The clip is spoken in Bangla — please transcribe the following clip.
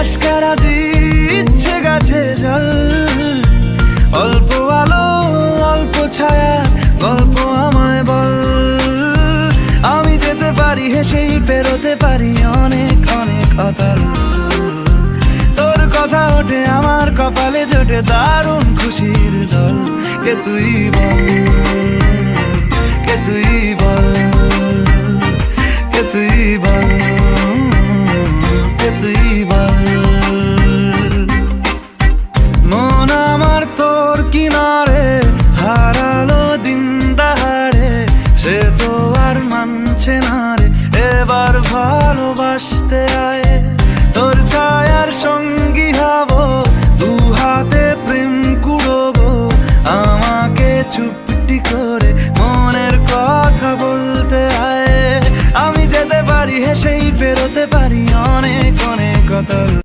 আকাশ কারা দিচ্ছে গাছে জল, অল্প আলো অল্প ছায়া গল্প আমায় বল। আমি যেতে পারি হেসেই পেরোতে পারি অনেক অনেক অতল। তোর কথা ওঠে আমার কপালে জোটে দারুণ খুশির দল। কে তুই বল, কে তুই